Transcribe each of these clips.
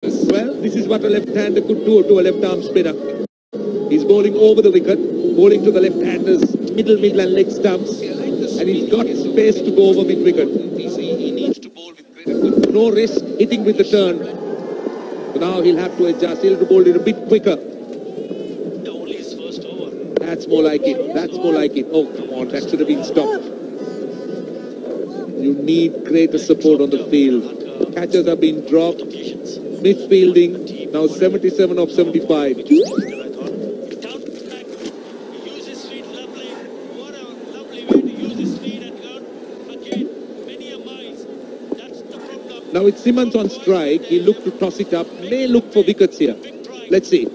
Well, this is what a left-hander could do to a left-arm spinner. He's bowling over the wicket, bowling to the left-handers, middle and leg stumps, and he's got space to go over mid-wicket. He needs to bowl with no risk, hitting with the turn. So now he'll have to adjust. He'll have to bowl it a bit quicker. Only his first over. That's more like it. That's more like it. Oh, come on. That should have been stopped. You need greater support on the field. Catches have been dropped. Misfielding. Now 77 of 75. Now it's Simmons on strike. He looked to toss it up. May look for wickets here. Let's see.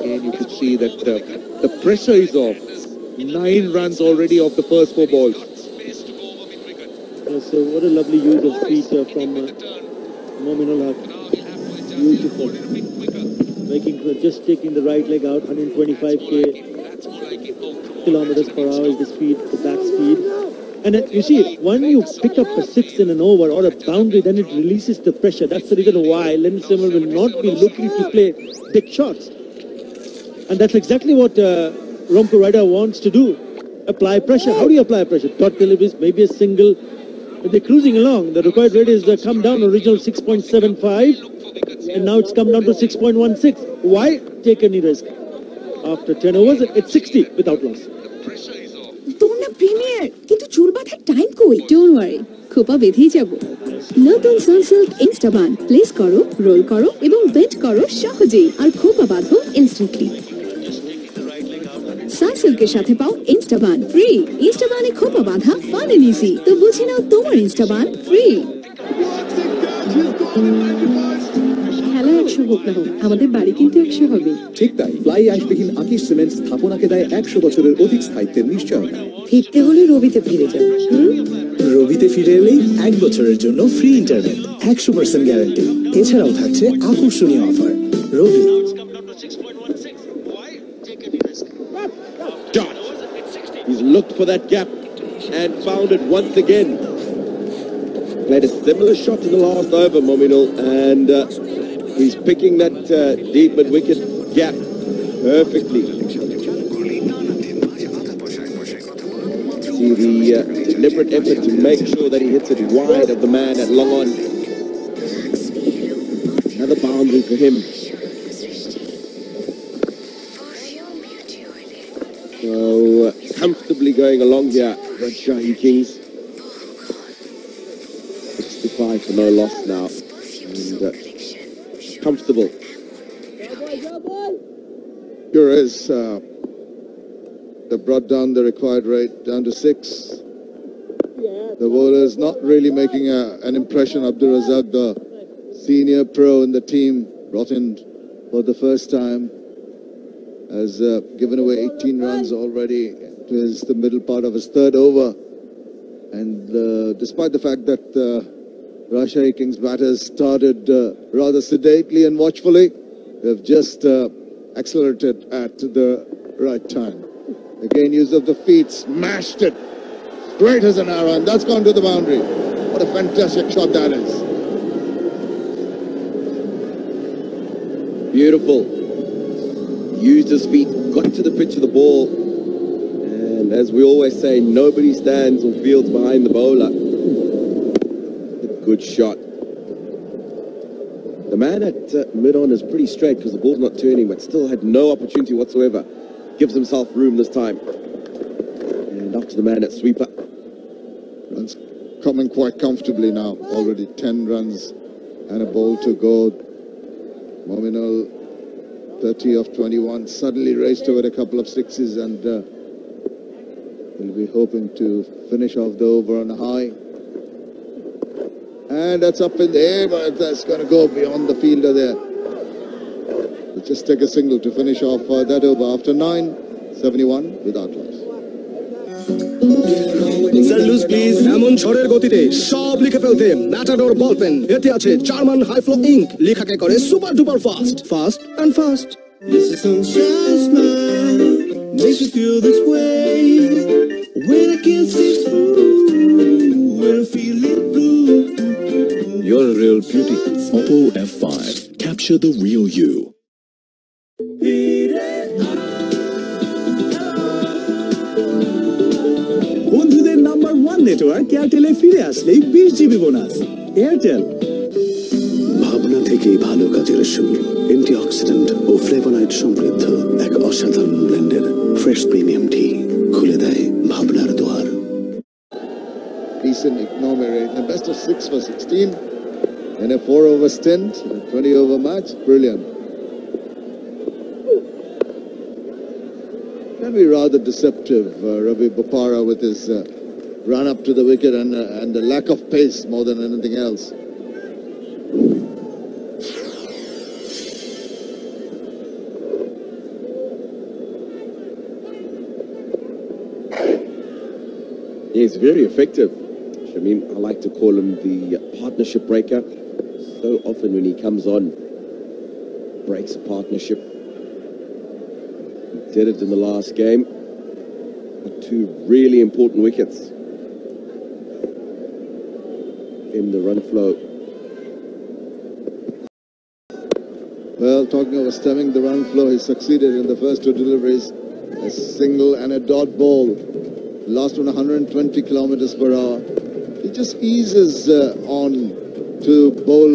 Again, you can see that the pressure is off. 9 runs already off the first 4 balls. So what a lovely use of speed from Mominul Haq. Beautiful. Just taking the right leg out, 125 kilometers per hour is the speed, the back speed. And you see, when you pick up a 6 in an over or a boundary, then it releases the pressure. That's the reason why Len Simmer will not be looking to play big shots. And that's exactly what Romko Ryder wants to do. Apply pressure. How do you apply pressure? Dot deliveries, maybe a single. But they're cruising along. The required rate is come down, original 6.75. And now it's come down to 6.16. Why take any risk? After 10 overs, it's 60 without loss. Premier, কিন্তু চুল বাঁধার time কই? Don't worry, খোপা বেঁধেই যাব। নতুন Sunsilk ইনস্টাবান place করো, role করো এবং বেন্ড করো সহজেই আর খোপা বাঁধো ইনস্ট্যান্টলি। সানসিল্কের সাথে পাও ইনস্টাবান ফ্রি। ইনস্টাবানে খোপা বাঁধা ফান এন্ড ইজি। তো বুঝে নাও তোমার ইনস্টাবান ফ্রি। খেলা 100 হোক না হোক, আমাদের বাড়ি কিন্তু 100 হবে। ঠিক তাই, ফ্লাই অ্যাশবিহীন আকিশ সিমেন্ট স্থাপনাকে দেয় 100 বছরের অধিক স্থায়িত্বের নিশ্চয়তা। ফিরতে হলে রবিতে ফিরে যাও। রবিতে ফিরে এলেই 1 বছরের জন্য ফ্রি ইন্টারনেট, 100% গ্যারান্টি। এছাড়াও থাকছে আকর্ষণীয় offer. Robi. He's looked for that gap and found it once again. Played a similar shot to the last over, Mominul, and he's picking that deep mid-wicket gap perfectly. See the deliberate effort to make sure that he hits it wide of the man at long on. Another boundary for him. So comfortably going along here, Rajshahi Kings. 65 for no loss now, and comfortable. Sure is. They brought down the required rate down to 6. The bowler is not really making an impression. Abdul Razak, the senior pro in the team, brought in for the first time, has given away 18 runs already. It is the middle part of his 3rd over. And despite the fact that Rajshahi Kings batters started rather sedately and watchfully, they've just accelerated at the right time. Again, use of the feet, smashed it straight as an arrow, and that's gone to the boundary. What a fantastic shot that is. Beautiful. Used his feet, got to the pitch of the ball, and as we always say, nobody stands or fields behind the bowler. Good shot. The man at mid-on is pretty straight because the ball's not turning, but still had no opportunity whatsoever. Gives himself room this time. And up to the man at sweeper. Runs coming quite comfortably now. Already 10 runs and a ball to go. Mominul 30 of 21. Suddenly raced over a couple of sixes, and he'll be hoping to finish off the over on a high. And that's up in the air, but that's going to go beyond the fielder there. We'll just take a single to finish off that over after 9, 71 without loss. Salute please. এমন ঝড়ের গতিতে সব লিখে ফেলতে matador ball pen. এতে আছে German high flow ink, লেখাকে করে super duper fast, fast and fast. This is sunshine smile, makes me feel this way. When I can't see through, when I feel it blue. you're a real beauty. Oppo F5. Capture the real you. বন্ধুদের number 1 network এয়ারটেলে ফিরে আসলেই 20 GB bonus. Airtel. ভাবনা থেকেই ভালো কাজের শুরু। Antioxidant ও flavonoid সমৃদ্ধ এক অসাধারণ ব্লেন্ডের ফ্রেশ প্রিমিয়াম টি খুলে দেয় ভাবনার দুয়ার। Decent economy rate. The best of 6 for 16 in a 4-over stint, a 20-over match. Brilliant. Can be rather deceptive, Ravi Bopara, with his run up to the wicket and the lack of pace more than anything else. He's very effective. I mean, I like to call him the partnership breaker. So often when he comes on, breaks a partnership. He did it in the last game. Two really important wickets in the run flow. Well, talking about stemming the run flow, he succeeded in the first two deliveries. A single and a dot ball. Last one 120 kilometers per hour. He just eases on to bowl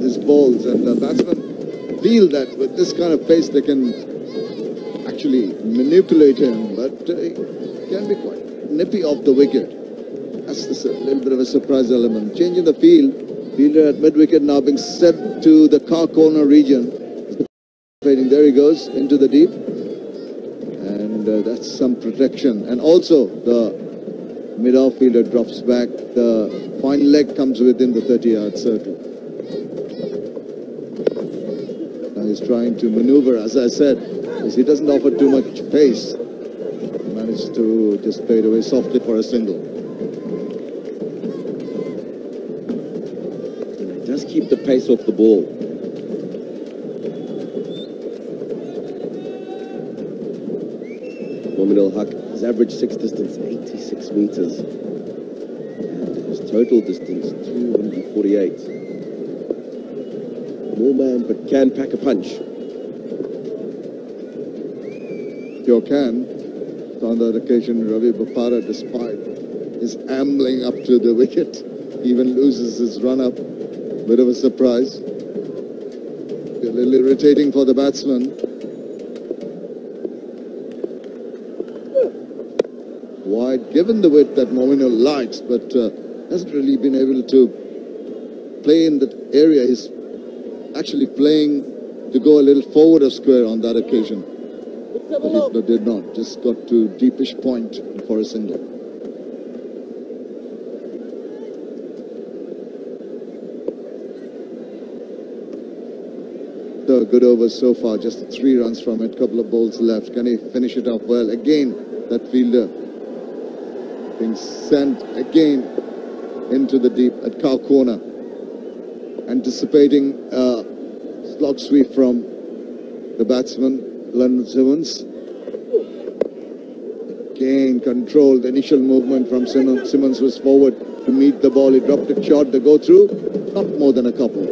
his balls, and the batsmen feel that with this kind of pace they can actually manipulate him, but he can be quite nippy off the wicket. That's a little bit of a surprise element. Changing the field, fielder at mid-wicket now being set to the car corner region. There he goes into the deep. And that's some protection. And also the mid-off fielder drops back. The fine leg comes within the 30-yard circle. Now he's trying to maneuver, as I said, because he doesn't offer too much pace. He managed to just fade away softly for a single. He does keep the pace off the ball. Momin al-Haq, his average six distance 86 meters, and his total distance 248. More man, but can pack a punch. Sure can. On that occasion, Ravi Bopara, despite his ambling up to the wicket, even loses his run-up. Bit of a surprise. A little irritating for the batsman. Wide, given the width that Momin likes, but hasn't really been able to play in that area. He's actually playing to go a little forward of square on that occasion. But he did not. Just got to deepish point for a single. So good overs so far. Just 3 runs from it. Couple of balls left. Can he finish it off well? Again, that fielder being sent again into the deep at cow corner, anticipating a slog sweep from the batsman London Simmons. Again controlled. The initial movement from Simmons was forward to meet the ball. He dropped it short. The go through, not more than a couple.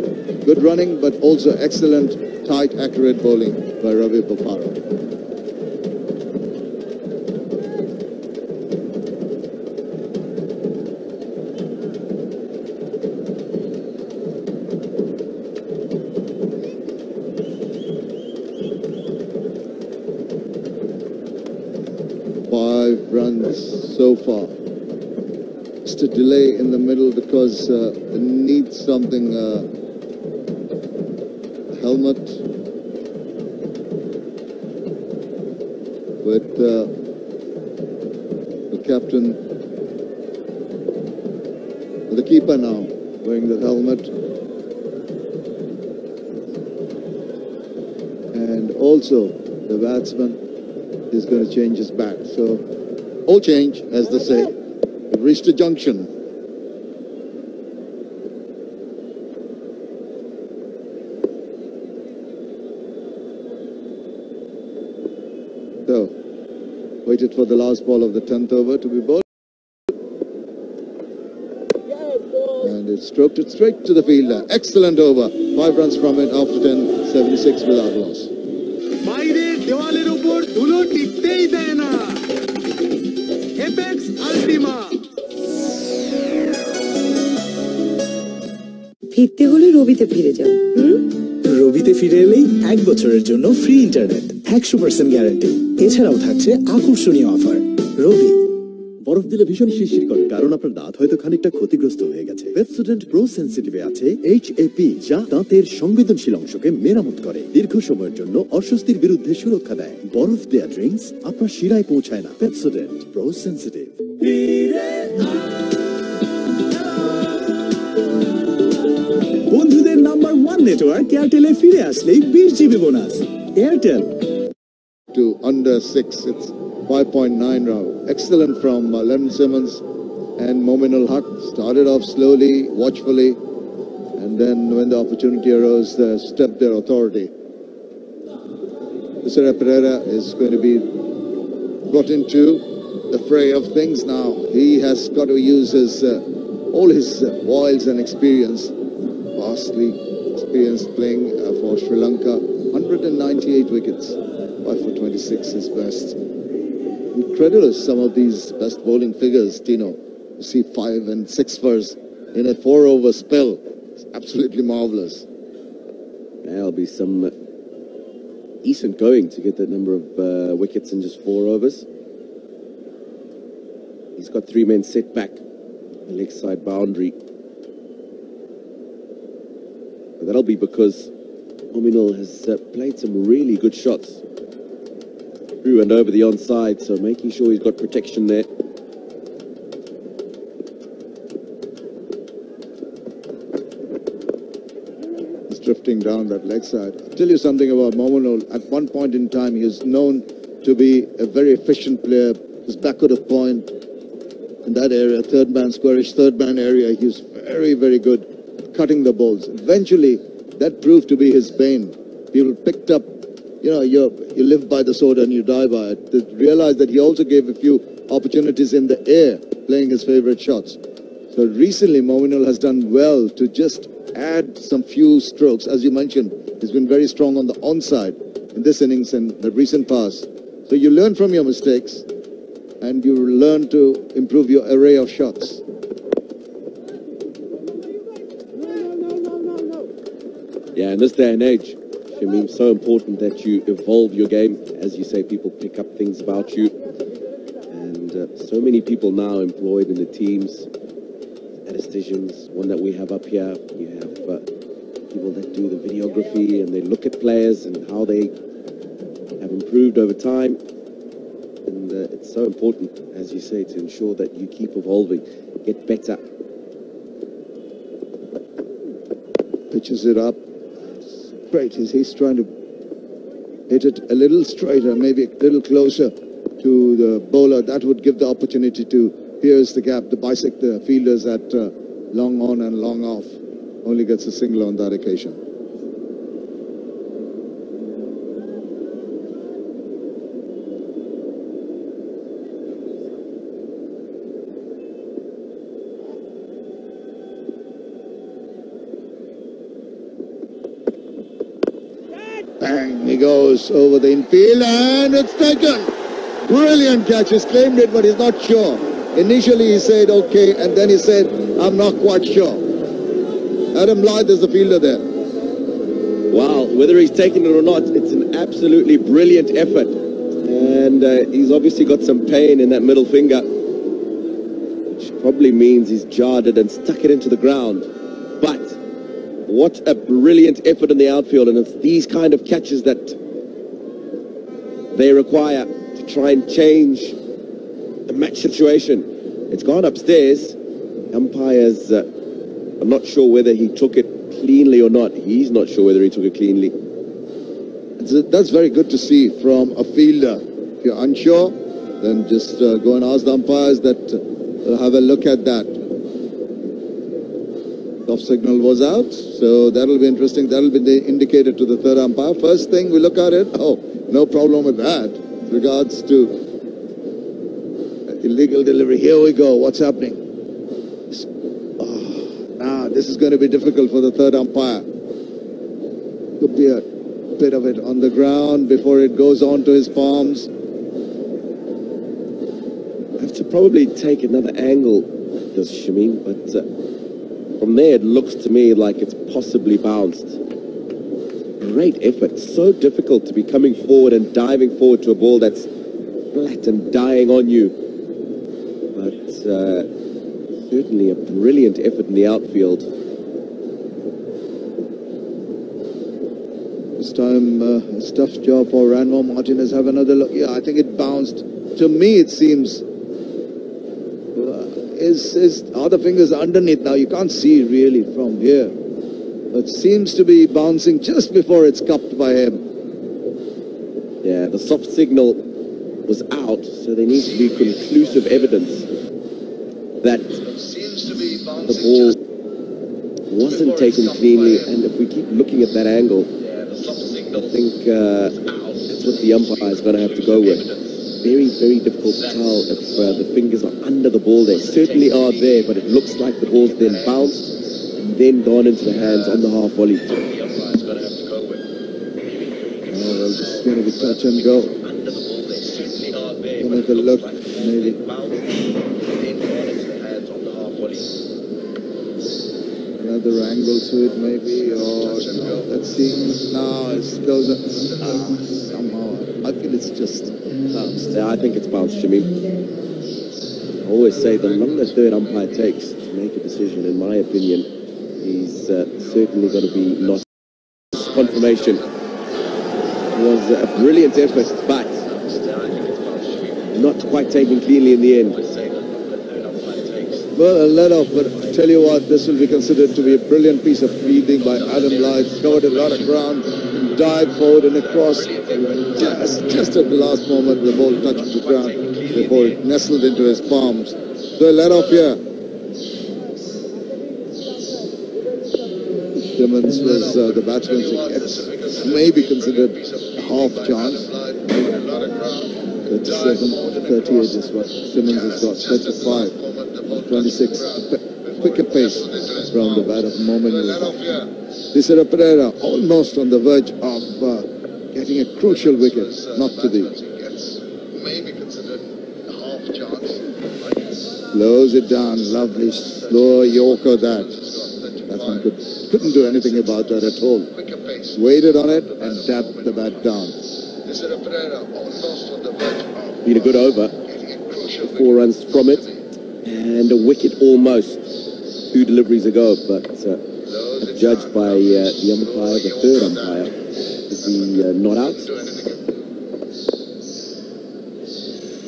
Good running, but also excellent tight, accurate bowling by Ravi Bopara. 5 runs so far. Just a delay in the middle because it needs something. Helmet with the captain, the keeper now wearing the helmet, and also the batsman is going to change his bat. So all change, as they say. We've reached a junction. So, waited for the last ball of the 10th over to be bowled. And it's stroked it straight to the fielder. Excellent over. 5 runs from it after 10, 76 without loss. বাইরের দেওয়ালের উপর ধুলো টিকতেই দেয় না apex আল্টিমা ফিরতে হলে রবিতে ফিরে যাও রবিতে ফিরে এলেই 1 বছরের জন্য ফ্রি ইন্টারনেট 100% গ্যারান্টি এছাড়াও থাকছে আকর্ষণীয় অফার রবি বরফ দিলে ভীষণ শিরশির করে কারণ আপনার দাঁত হয়তো খানিকটা ক্ষতিগ্রস্ত হয়ে গেছে পেপসোডেন্ট প্রো সেনসিটিভে আছে HAP যা দাঁতের সংবেদনশীল অংশকে মেরামত করে দীর্ঘ সময়ের জন্য অস্বস্তির বিরুদ্ধে সুরক্ষা দেয় বরফ দেয়া ড্রিঙ্কস আপনার শিরায় পৌঁছায় না পেপসোডেন্ট প্রো সেনসিটিভ বন্ধুদের নাম্বার 1 নেটওয়ার্ক এয়ারটেলে ফিরে আসলেই 20 GB bonus Airtel To under 6, it's 5.9 round. Excellent from Lennon Simmons and Mominul Haq. Started off slowly, watchfully, and then when the opportunity arose, stepped their authority. Sera Pereira is going to be brought into the fray of things now. He has got to use his all his wiles and experience. Vastly experienced playing for Sri Lanka. 198 wickets. 5 for 26 is best. Incredible some of these best bowling figures, Tino. You see 5 and 6 fors in a 4-over spell. It's absolutely marvellous. There'll be some decent going to get that number of wickets in just 4 overs. He's got 3 men set back, the leg side boundary. But that'll be because Mominul has played some really good shots through and over the onside, so making sure he's got protection there. He's drifting down that leg side. I'll tell you something about Mominul. At one point in time, he was known to be a very efficient player. His backward of point in that area, third man squarish, third man area, he was very, very good at cutting the balls. Eventually, that proved to be his bane. People picked up, you know, you live by the sword and you die by it. They realized that he also gave a few opportunities in the air, playing his favorite shots. So recently, Mominul has done well to just add some few strokes. As you mentioned, he's been very strong on the onside in this innings and the recent past. So you learn from your mistakes and you learn to improve your array of shots. Yeah, in this day and age, Shamim, so important that you evolve your game. As you say, people pick up things about you. And so many people now employed in the teams, statisticians, one that we have up here. You have people that do the videography and they look at players and how they have improved over time. And it's so important, as you say, to ensure that you keep evolving, get better. Pitches it up. Great. He's trying to hit it a little straighter, maybe a little closer to the bowler. That would give the opportunity to pierce the gap, to bisect the fielders at long on and long off. Only gets a single on that occasion. Bang, he goes over the infield and it's taken. Brilliant catch. He's claimed it, but he's not sure. Initially he said okay, and then he said, I'm not quite sure. Adam Blythe is the fielder there. Wow, whether he's taken it or not, it's an absolutely brilliant effort. And he's obviously got some pain in that middle finger, which probably means he's jarred it and stuck it into the ground. But what a brilliant effort in the outfield, and it's these kind of catches that they require to try and change the match situation. It's gone upstairs. Umpires are not sure whether he took it cleanly or not. He's not sure whether he took it cleanly. That's very good to see from a fielder. If you're unsure, then just go and ask the umpires that have a look at that. Off signal was out, so that'll be interesting. That'll be the indicator to the third umpire. First thing we look at it, oh, no problem with that. With regards to illegal delivery. Here we go. What's happening? Oh, now this is going to be difficult for the third umpire. Could be a bit of it on the ground before it goes on to his palms. I have to probably take another angle at this, Shamim, but from there it looks to me like it's possibly bounced. Great effort. So difficult to be coming forward and diving forward to a ball that's flat and dying on you. But certainly a brilliant effort in the outfield. This time, a tough job for Ranmore Martinez. Have another look. Yeah, I think it bounced. To me, it seems... Are the fingers underneath now? You can't see really from here. But seems to be bouncing just before it's cupped by him. Yeah, the soft signal was out, so there needs to be conclusive evidence that the ball wasn't taken cleanly, and if we keep looking at that angle, I think that's what the umpire is going to have to go with. Very, very difficult to tell if the fingers are under the ball. They certainly are there, but it looks like the ball's then bounced and then gone into the hands on the half volley. Oh, well, this is going to be touch and go. Another look, maybe. Another angle to it, maybe, or no, let's see. No, it goes somehow. I feel it's just bounced. Yeah, I think it's bounced, Jimmy. I always say the longer third umpire takes to make a decision, in my opinion, he's certainly going to be lost. Confirmation. It was a brilliant effort, but not quite taken cleanly in the end. Well, a let off, but I tell you what, this will be considered to be a brilliant piece of fielding by Adam Lyth. Covered a lot of ground, dived forward and across. Just at the last moment, the ball touched the ground before it nestled into his palms. So a let off here. Simmons was the batsman, may be considered a half chance. 37, 38 is what Simmons has got, 35, 26, quicker pace around the bat of Mominu. Thisara Perera almost on the verge of getting a crucial wicket, not to be. Slows it down, lovely slow Yorker that. Batsman couldn't do anything about that at all. Waited on it and tapped the bat down. Been a good over. 4 runs from it and a wicket almost 2 deliveries ago, but judged by the umpire, the third umpire, is the not out.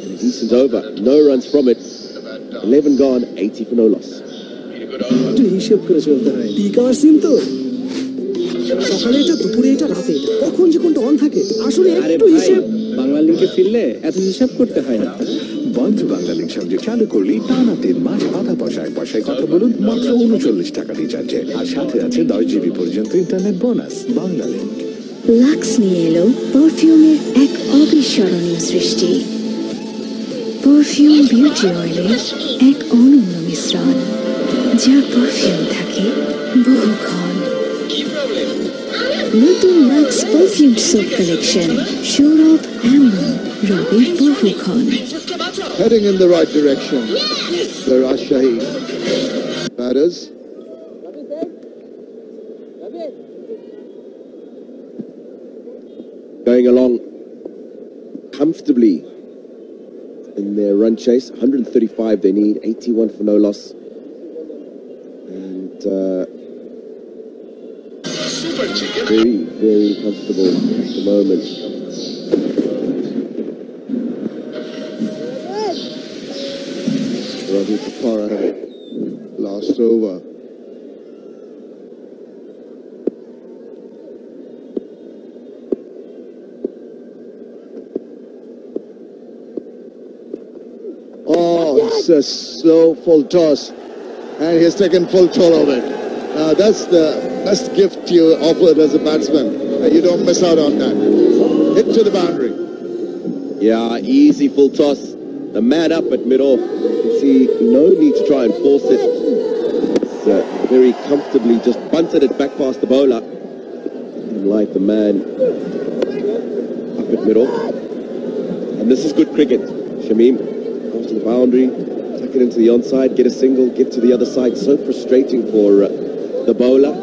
And a decent over. No runs from it. 11 gone, 80 for no loss. হিসেব করে চলতে হয় টিকার সিম তো সকালে এটা দুপুরে এটা রাতে কখন যে কোনটা অন থাকে আসলে একটু হিসেব বাংলা লিংকে ফিরলে এত হিসাব করতে হয় না বন্ধ বাংলা লিংক সংযোগ চালু করলেই টানা 3 মাস আধা পয়সায় কথা বলুন মাত্র 39 টাকা রিচার্জে আর সাথে আছে 10 জিবি পর্যন্ত internet bonus Banglalink Lux নিয়ে এলো পারফিউমের এক অবিস্মরণীয় সৃষ্টি পারফিউম বিউটি অয়েলের এক অনন্য মিশ্রণ যা পারফিউম থাকে বহুক্ষণ নতুন লাক্স পারফিউম সোপ কালেকশন সৌরভ এমন রবির বহুক্ষণ Heading in the right direction. The Rajshahi batters. Going along comfortably in their run chase. 135 they need, 81 for no loss. And very, very comfortable at the moment. Ravi Kapara, last over. Oh, it's a slow full toss, and he's taken full toll of it. Now that's the best gift you offered as a batsman. You don't miss out on that. Hit to the boundary. Yeah, easy full toss. The man up at mid-off. You can see no need to try and force it. It's very comfortably just bunted it back past the bowler. And like the man up at middle. And this is good cricket. Shamim after the boundary, tuck it into the onside, get a single, get to the other side. So frustrating for the bowler.